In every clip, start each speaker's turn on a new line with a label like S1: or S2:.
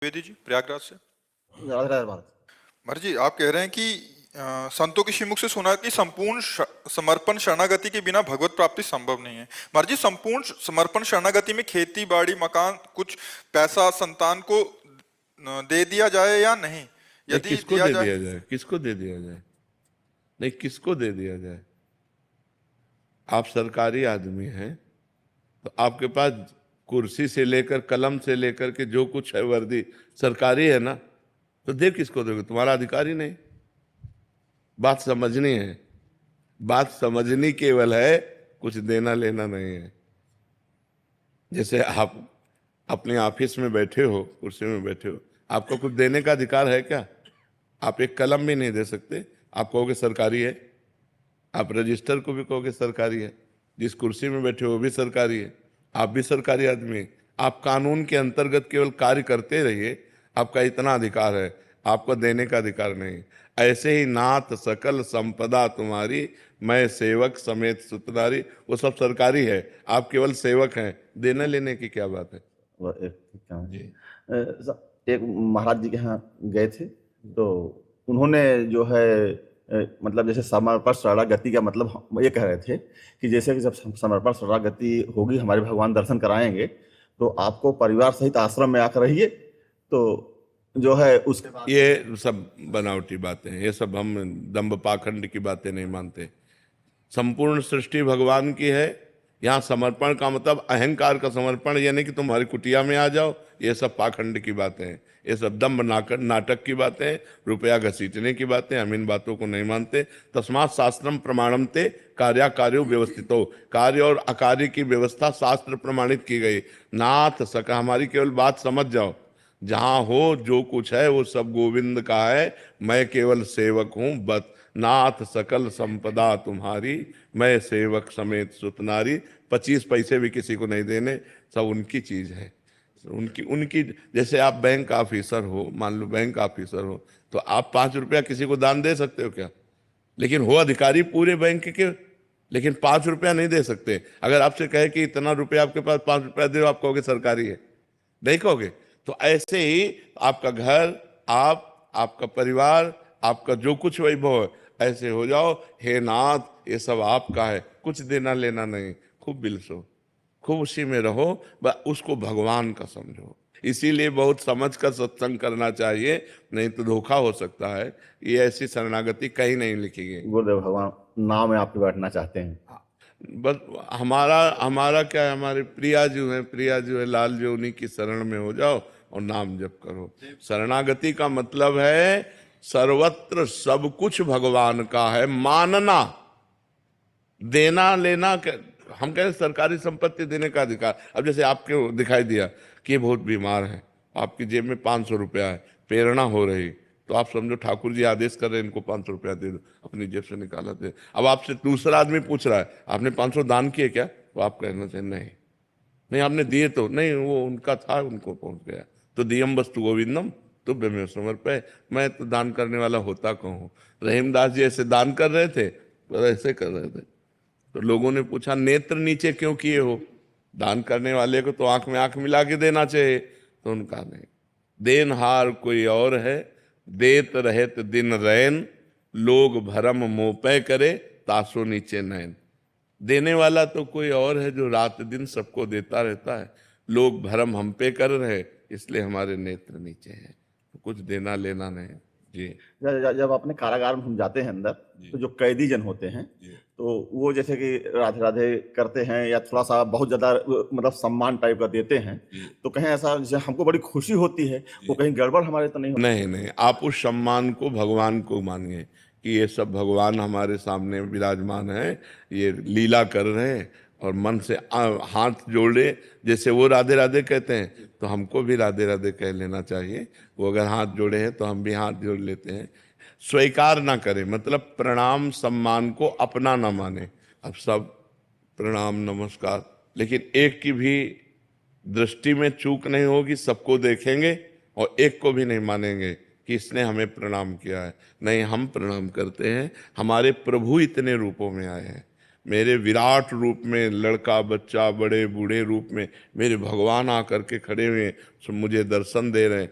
S1: द्विवेदी जी प्रयागराज से।
S2: राधे राधे भारत।
S1: महर्षि जी, आप कह रहे हैं कि संतों के श्रीमुख से सुना कि संपूर्ण समर्पण शरणागति के बिना भगवत प्राप्ति संभव नहीं है। महर्षि जी, संपूर्ण समर्पण शरणागति में खेती बाड़ी मकान कुछ पैसा संतान को दे दिया जाए या नहीं?
S3: नहीं,
S1: यदि
S3: किसको
S1: दिया
S3: दे
S1: जाए,
S3: दिया जाए? किसको दे दिया जाए? नहीं, किसको दे दिया जाए? आप सरकारी आदमी हैं तो आपके पास कुर्सी से लेकर कलम से लेकर के जो कुछ है वर्दी सरकारी है ना, तो दे किसको दोगे? तुम्हारा अधिकार ही नहीं। बात समझनी है, बात समझनी केवल है, कुछ देना लेना नहीं है। जैसे आप अपने ऑफिस में बैठे हो, कुर्सी में बैठे हो, आपको कुछ देने का अधिकार है क्या? आप एक कलम भी नहीं दे सकते। आप कहोगे सरकारी है, आप रजिस्टर को भी कहोगे सरकारी है, जिस कुर्सी में बैठे हो वो भी सरकारी है, आप भी सरकारी आदमी हैं। आप कानून के अंतर्गत केवल कार्य करते रहिए, आपका इतना अधिकार है, आपको देने का अधिकार नहीं। ऐसे ही नाथ सकल संपदा तुम्हारी, मैं सेवक समेत सुतनारी, वो सब सरकारी है, आप केवल सेवक हैं। देने लेने की क्या बात है?
S2: एक महाराज जी के यहाँ गए थे तो उन्होंने जो है मतलब जैसे समर्पण शरणागति का मतलब हम ये कह रहे थे कि जैसे कि जब समर्पण शरणागति होगी, हमारे भगवान दर्शन कराएंगे तो आपको परिवार सहित आश्रम में आकर रहिए, तो जो है उसके बाद
S3: ये सब बनावटी बातें हैं, ये सब हम दंभ पाखंड की बातें नहीं मानते। संपूर्ण सृष्टि भगवान की है। यहाँ समर्पण का मतलब अहंकार का समर्पण, यानी कि तुम्हारी कुटिया में आ जाओ, ये सब पाखंड की बातें हैं, ये सब दंभ नाटक की बातें हैं, रुपया घसीटने की बातें। हम इन बातों को नहीं मानते। तस्मात् शास्त्रम प्रमाणम ते कार्याकार्यो व्यवस्थितो, कार्य और अकार्य की व्यवस्था शास्त्र प्रमाणित की गई। नाथ सका, हमारी केवल बात समझ जाओ, जहां हो जो कुछ है वो सब गोविंद का है, मैं केवल सेवक हूं बस। नाथ सकल संपदा तुम्हारी, मैं सेवक समेत सुतनारी। 25 पैसे भी किसी को नहीं देने, सब उनकी चीज है, उनकी उनकी। जैसे आप बैंक ऑफिसर हो, मान लो बैंक ऑफिसर हो, तो आप 5 रुपया किसी को दान दे सकते हो क्या? लेकिन हो अधिकारी पूरे बैंक के, लेकिन 5 रुपया नहीं दे सकते। अगर आपसे कहे कि इतना रुपया आपके पास, 5 रुपया दे, आप कहोगे सरकारी है? नहीं कहोगे। तो ऐसे ही आपका घर, आपका परिवार, आपका जो कुछ वैभव है, ऐसे हो जाओ, हे नाथ ये सब आपका है, कुछ देना लेना नहीं। खूब बिलसो, खूब उसी में रहो, बस उसको भगवान का समझो। इसीलिए बहुत समझ कर सत्संग करना चाहिए, नहीं तो धोखा हो सकता है। ये ऐसी शरणागति कहीं नहीं लिखी गई।
S2: गुरुदेव भगवान नाम में आपके बैठना चाहते हैं।
S3: बस हमारा हमारा क्या है, हमारे प्रिया जो है लाल जो, उन्हीं की शरण में हो जाओ और नाम जप करो। शरणागति का मतलब है सर्वत्र सब कुछ भगवान का है, मानना। देना लेना हम कहें सरकारी संपत्ति देने का अधिकार। अब जैसे आपके दिखाई दिया कि ये बहुत बीमार है, आपकी जेब में 500 रुपया है, प्रेरणा हो रही, तो आप समझो ठाकुर जी आदेश कर रहे हैं इनको 500 रुपया दे दो, अपनी जेब से निकाला दे। अब आपसे दूसरा आदमी पूछ रहा है आपने 500 दान किए क्या, तो आप कहना चाहिए नहीं, नहीं आपने दिए तो नहीं, वो उनका था, उनको पहुंच गया। तो दियम वस्तु गोविंदम तुभ्यमेव समर्पय, मैं तो दान करने वाला होता कहूँ। रहीमदास जी ऐसे दान कर रहे थे, तो ऐसे कर रहे थे, तो लोगों ने पूछा नेत्र नीचे क्यों किए हो? दान करने वाले को तो आंख में आंख मिला के देना चाहिए। तो उनका नहीं, देनहार कोई और है, देत रहत दिन रैन, लोग भरम मोपय करे, तासो नीचे नैन। देने वाला तो कोई और है जो रात दिन सबको देता रहता है, लोग भरम हम पे कर रहे, इसलिए हमारे नेत्र नीचे हैं। तो कुछ देना लेना नहीं जी।
S2: जब अपने कारागार में हम जाते हैं अंदर, तो जो कैदी जन होते हैं तो वो जैसे कि राधे राधे करते हैं या थोड़ा सा बहुत ज्यादा मतलब सम्मान टाइप का देते हैं, तो कहीं ऐसा जैसे हमको बड़ी खुशी होती है, वो कहीं गड़बड़ हमारे तो नहीं होती?
S3: नहीं नहीं, आप उस सम्मान को भगवान को मानिए कि ये सब भगवान हमारे सामने विराजमान है, ये लीला कर रहे हैं, और मन से हाथ जोड़े। जैसे वो राधे राधे कहते हैं तो हमको भी राधे राधे कह लेना चाहिए। वो अगर हाथ जोड़े हैं तो हम भी हाथ जोड़ लेते हैं। स्वीकार ना करें, मतलब प्रणाम सम्मान को अपना ना माने। अब सब प्रणाम नमस्कार, लेकिन एक की भी दृष्टि में चूक नहीं होगी, सबको देखेंगे और एक को भी नहीं मानेंगे कि इसने हमें प्रणाम किया है। नहीं, हम प्रणाम करते हैं। हमारे प्रभु इतने रूपों में आए हैं, मेरे विराट रूप में, लड़का बच्चा बड़े बूढ़े रूप में मेरे भगवान आकर के खड़े हुए मुझे दर्शन दे रहे हैं।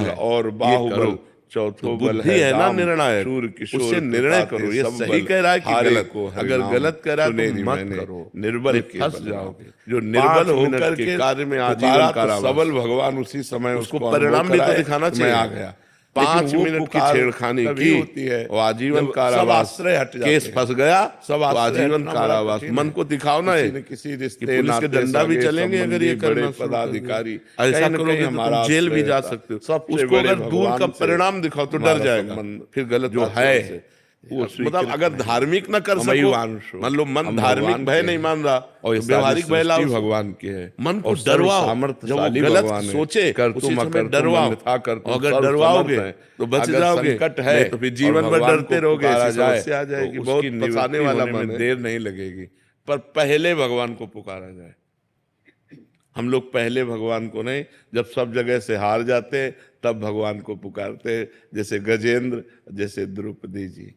S3: बल
S4: है,
S3: और
S4: ये
S3: बाहुबल,
S4: करो।
S3: चौथो
S4: तो
S3: बल
S4: बुद्धि है ना
S3: दाम,
S4: निर्णायक,
S3: शूर किशोर
S4: उससे निर्णय
S3: कृपाते
S4: करो। ये
S3: सब
S4: सही
S3: बल,
S4: कह रहा है कि
S3: हारे
S4: गलत।
S3: को
S4: अगर
S3: हरिनाम,
S4: गलत कह रहा है
S3: सुनेरी
S4: तो मत
S3: मैंने,
S4: करो,
S3: निर्बल
S4: नहीं
S3: के
S4: फंस
S3: बल
S4: जाओगे।
S3: राम।
S4: जो
S3: 5
S4: निर्बल
S3: मिनट
S4: होकर
S3: के
S4: के
S3: कार्य में
S4: पुकारा
S3: आजीवन
S4: तो
S3: कारावास,
S4: सबल
S3: भगवान उसी समय
S4: उसको
S3: उसको
S4: परिणाम भी तो
S3: कराए
S4: दिखाना
S3: कि मैं आ
S4: चाहिए।
S3: गया।
S4: 5
S3: लेकिन वो
S4: मिनट की
S3: पुकार
S4: छेड़खानी
S3: तभी
S4: की
S3: होती है
S4: और आजीवन
S3: जब सब
S4: कारावास,
S3: आश्रय हट जाते
S4: केस
S3: हैं।
S4: फंस गया
S3: सब
S4: तो
S3: आश्रय
S4: आजीवन
S3: हटना बड़ा
S4: कारावास।
S3: कठिन
S4: मन
S3: है।
S4: को दिखाओ ना
S3: किसी
S4: ये
S3: न किसी
S4: कि
S3: रिश्ते
S4: पुलिस के
S3: नाते
S4: डंडा भी
S3: सगे
S4: चलेंगे अगर ये
S3: संबंधी
S4: करना
S3: बड़े
S4: शुरू कर दिया।
S3: पदाधिकारी,
S4: ऐसा
S3: कहीं न
S4: करोगे
S3: कहीं
S4: तो तुम
S3: हमारा
S4: जेल भी जा
S3: आश्रय
S4: सकते हो।
S3: सबसे
S4: उसको
S3: बड़े
S4: अगर दूर का
S3: भगवान से
S4: परिणाम दिखाओ तो डर
S3: हमारा
S4: जाएगा,
S3: संबंध
S4: फिर गलत
S3: जो
S4: आचरण
S3: है
S4: से। वो
S3: मतलब अगर धार्मिक न कर सको, मान लो मन धार्मिक भय नहीं मान रहा और व्यवहारिक भय लाओ,
S4: भगवान की है,
S3: मन को डरवाओ, जब वो गलत सोचे उसी समय डरवाओ, अगर डरवाओगे तो बच जाओगे, संकट है तो फिर जीवन भर डरते रहोगे, ऐसी समस्या आ जाएगी, बहुत फंसाने वाला मन है, देर नहीं लगेगी। पर पहले भगवान को पुकारा जाए। हम लोग पहले भगवान को नहीं, जब सब जगह से हार जाते तब भगवान को पुकारते, जैसे गजेंद्र, जैसे द्रौपदी जी।